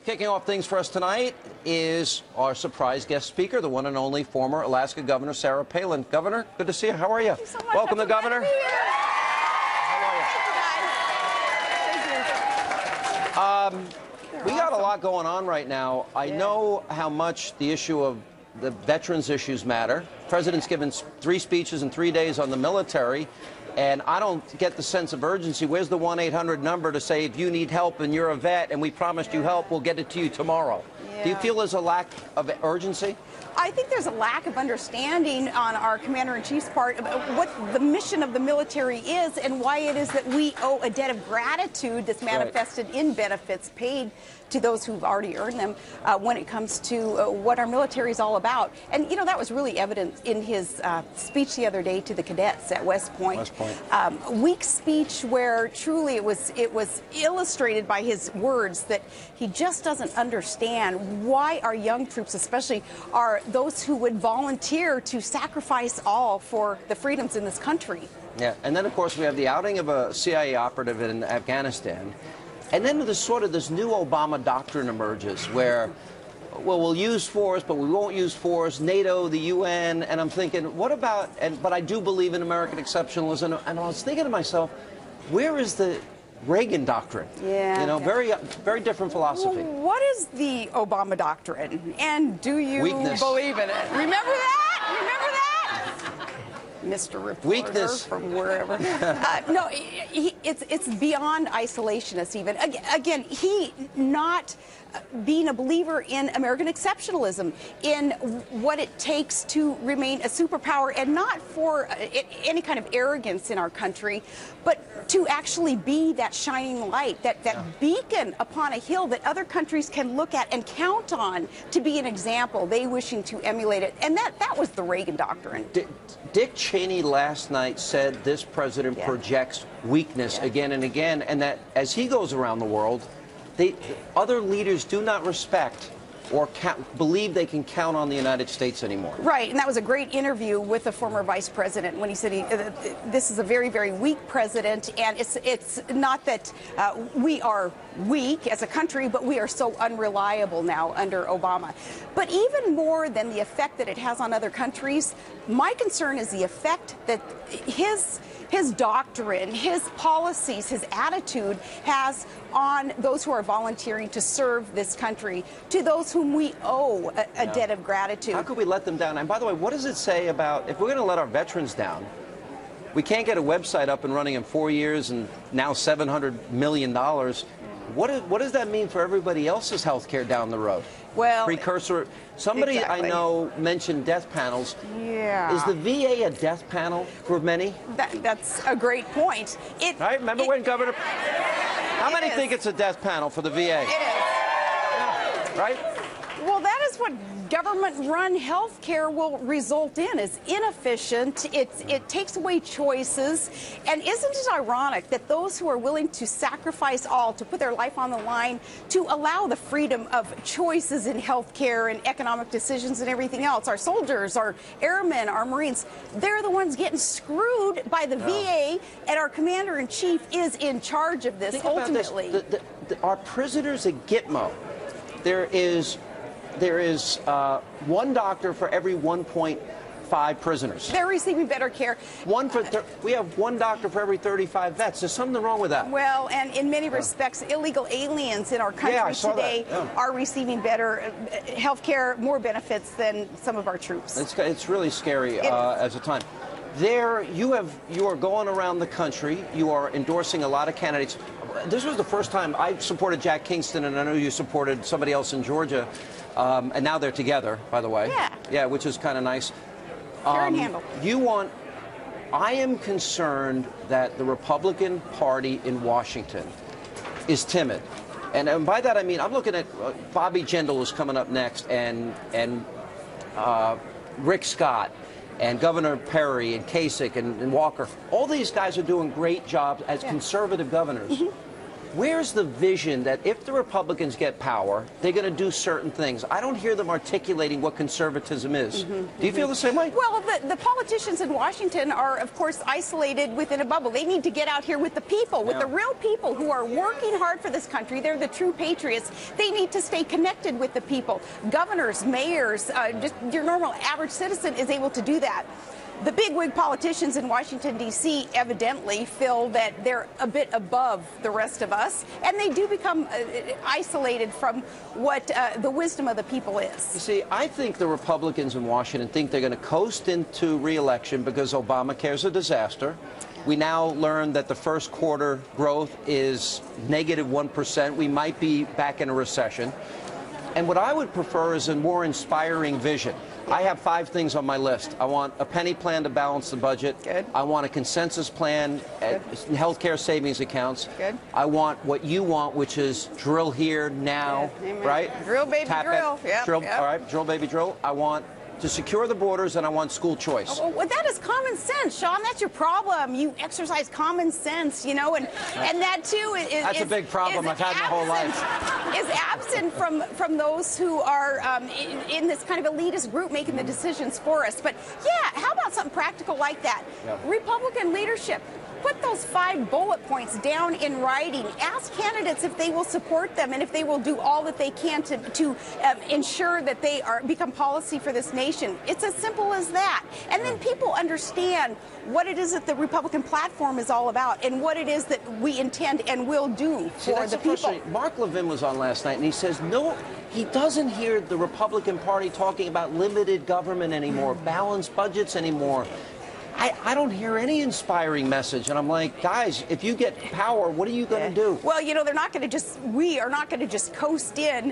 Kicking off things for us tonight is our surprise guest speaker, the one and only former Alaska Governor Sarah Palin. Governor, good to see you. How are you? Thank you so much. Welcome, the Governor. How are you? We got a lot going on right now. I know how much the issue of the veterans issues matter. President's given 3 speeches in 3 days on the military, and I don't get the sense of urgency. Where's the 1-800 number to say if you need help and you're a vet and we promised you help, we'll get it to you tomorrow? Do you feel there's a lack of urgency? I think there's a lack of understanding on our Commander-in-Chief's part about what the mission of the military is and why it is that we owe a debt of gratitude that's manifested in benefits paid to those who've already earned them when it comes to what our military is all about. And, you know, that was really evident in his speech the other day to the cadets at West Point. Weak speech where truly it was illustrated by his words that he just doesn't understand why our young troops, especially, are those who would volunteer to sacrifice all for the freedoms in this country. Yeah, and then, of course, we have the outing of a CIA operative in Afghanistan. And then this new Obama doctrine emerges where, well, we'll use force, but we won't use force, NATO, the UN, and I'm thinking, what about, but I do believe in American exceptionalism, and I was thinking to myself, where is the Reagan doctrine? Yeah. You know, very different philosophy. Well, what is the Obama doctrine, and do you believe in it? Remember that? Remember that? Mr. Reporter from wherever. No, it's beyond isolationist even. Again, he not being a believer in American exceptionalism, in what it takes to remain a superpower, and not for any kind of arrogance in our country, but to actually be that shining light, that beacon upon a hill that other countries can look at and count on to be an example, they wishing to emulate it. And that was the Reagan doctrine. Dick Cheney last night said this president projects weakness again and again, and that as he goes around the world, other leaders do not respect or believe they can count on the United States anymore. Right, and that was a great interview with the former vice president when he said this is a very, very weak president, and it's not that we are weak as a country, but we are so unreliable now under Obama. But even more than the effect that it has on other countries, my concern is the effect that his doctrine, his policies, his attitude has on those who are volunteering to serve this country, to those whom we owe a debt of gratitude. How could we let them down? And by the way, what does it say about, if we're going to let our veterans down, we can't get a website up and running in 4 years and now $700 million. What does that mean for everybody else's health care down the road? Well, precursor. Somebody I know mentioned death panels. Yeah. Is the VA a death panel for many? That's a great point. Right? Remember when Governor? How many think it's a death panel for the VA? It is. Yeah. Right? Well, that is what government-run health care will result in, is inefficient. It takes away choices. And isn't it ironic that those who are willing to sacrifice all, to put their life on the line, to allow the freedom of choices in health care and economic decisions and everything else, our soldiers, our airmen, our Marines, they're the ones getting screwed by the VA, and our commander-in-chief is in charge of this ultimately. Our prisoners at Gitmo, there is one doctor for every 1.5 prisoners. They're receiving better care. We have one doctor for every 35 vets. There's something wrong with that. Well, and in many respects, illegal aliens in our country today are receiving better health care, more benefits than some of our troops. It's really scary as a time. You are going around the country. You are endorsing a lot of candidates. This was the first time I supported Jack Kingston, and I know you supported somebody else in Georgia. And now they're together, by the way. Yeah, which is kind of nice. I am concerned that the Republican Party in Washington is timid. And by that I mean, I'm looking at Bobby Jindal is coming up next, and Rick Scott, and Governor Perry, and Kasich, and Walker. All these guys are doing great jobs as conservative governors. Where's the vision that if the Republicans get power, they're going to do certain things? I don't hear them articulating what conservatism is. Do you feel the same way? Well, the politicians in Washington are, of course, isolated within a bubble. They need to get out here with the people, with the real people who are working hard for this country. They're the true patriots. They need to stay connected with the people. Governors, mayors, just your normal average citizen is able to do that. The bigwig politicians in Washington, D.C. evidently feel that they're a bit above the rest of us, and they do become isolated from what the wisdom of the people is. You see, I think the Republicans in Washington think they're going to coast into re-election because Obamacare is a disaster. We now learn that the first quarter growth is -1%. We might be back in a recession. And what I would prefer is a more inspiring vision. I have 5 things on my list. I want a penny plan to balance the budget. Good. I want a consensus plan, health care savings accounts. Good. I want what you want, which is drill here now, right? Drill, baby, Tap drill. Yep. Drill. All right, drill, baby, drill. I want to secure the borders, and I want school choice. Oh, well, that is common sense, Sean. That's your problem. You exercise common sense, you know, and that too is that's a big problem I've had my whole life. Is absent from those who are in this kind of elitist group making the decisions for us. But yeah, how about something practical like that? Yep. Republican leadership. Put those 5 bullet points down in writing. Ask candidates if they will support them and if they will do all that they can to ensure that they become policy for this nation. It's as simple as that. And then people understand what it is that the Republican platform is all about and what it is that we intend and will do for the people. Mark Levin was on last night, and he says no, he doesn't hear the Republican Party talking about limited government anymore, balanced budgets anymore. I don't hear any inspiring message, and I'm like, guys, if you get power, what are you going to do? Well, you know, they're not going to we are not going to just coast in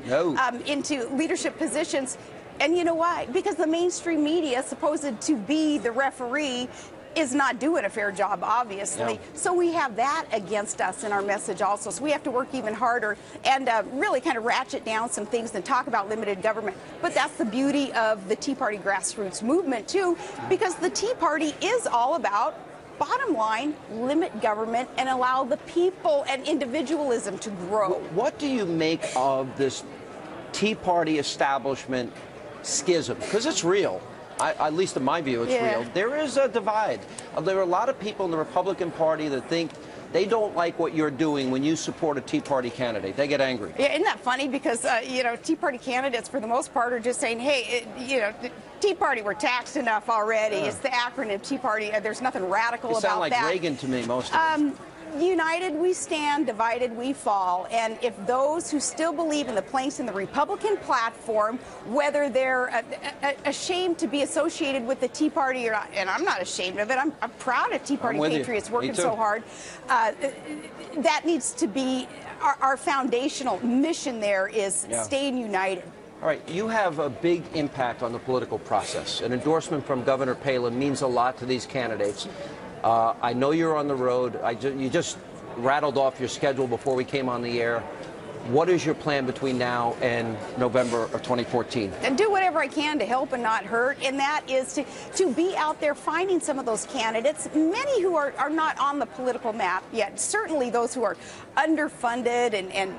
into leadership positions. And you know why? Because the mainstream media, supposed to be the referee, is not doing a fair job, obviously. Yeah. So we have that against us in our message also. So we have to work even harder and really kind of ratchet down some things and talk about limited government. But that's the beauty of the Tea Party grassroots movement, too, because the Tea Party is all about, bottom line, limit government and allow the people and individualism to grow. What do you make of this Tea Party establishment schism? Because it's real. At least in my view, it's real. There is a divide. There are a lot of people in the Republican Party that think they don't like what you're doing when you support a Tea Party candidate. They get angry. Yeah, isn't that funny? Because, you know, Tea Party candidates, for the most part, are just saying, hey, you know, Tea Party, we're taxed enough already. It's the acronym Tea Party. There's nothing radical about that. You sound like Reagan to me, most of them. United we stand, divided we fall. And if those who still believe in the planks in the Republican platform, whether they're ashamed to be associated with the Tea Party or not, and I'm not ashamed of it, I'm proud of Tea Party patriots working so hard, that needs to be our foundational mission there is staying united. All right, you have a big impact on the political process. An endorsement from Governor Palin means a lot to these candidates. I know you're on the road. You just rattled off your schedule before we came on the air. What is your plan between now and November of 2014? And do whatever I can to help and not hurt, and that is to be out there finding some of those candidates, many who are not on the political map yet, certainly those who are underfunded and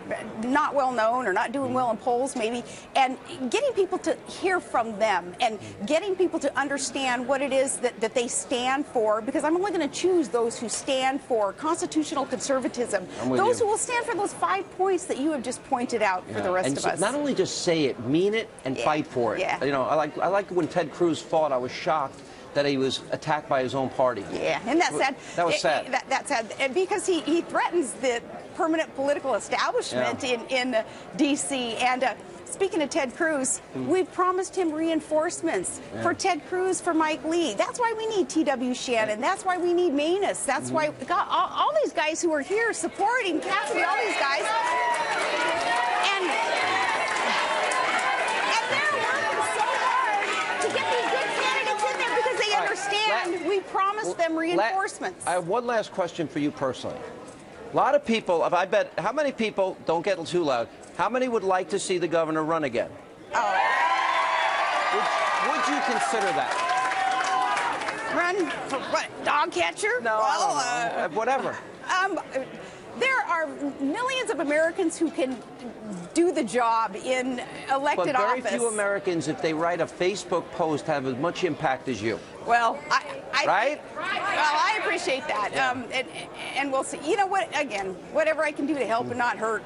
not well known or not doing well in polls maybe, and getting people to hear from them and getting people to understand what it is that they stand for, because I'm only going to choose those who stand for constitutional conservatisven those who will stand for those 5 points that you have just pointed out for the rest of us. Not only just say it, mean it, and fight for it. You know, I like when Ted Cruz fought. I was shocked that he was attacked by his own party. Yeah, and that's sad. That was sad. That's sad, and because he threatens the permanent political establishment in D.C. And speaking of Ted Cruz, we've promised him reinforcements for Ted Cruz, for Mike Lee. That's why we need T.W. Shannon. That's why we need Manus. That's why God, all these guys who are here supporting Cassidy, all these guys. And they're working so hard to get these good candidates in there because they understand we promised them reinforcements. I have one last question for you personally. A lot of people, I bet, how many people, don't get too loud, how many would like to see the governor run again? Would you consider that? Run for what? Dog catcher? No, well, whatever. there are millions of Americans who can do the job in elected office. But very few Americans, if they write a Facebook post, have as much impact as you. Well, right? Well, I appreciate that. Yeah. And we'll see. You know what? Again, whatever I can do to help and not hurt.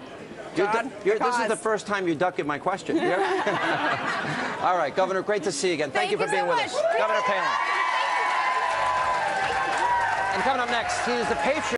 John, this is the first time you're ducking my question. All right, Governor, great to see you again. Thank you for being with us. Governor Palin. And coming up next, he is the patriot.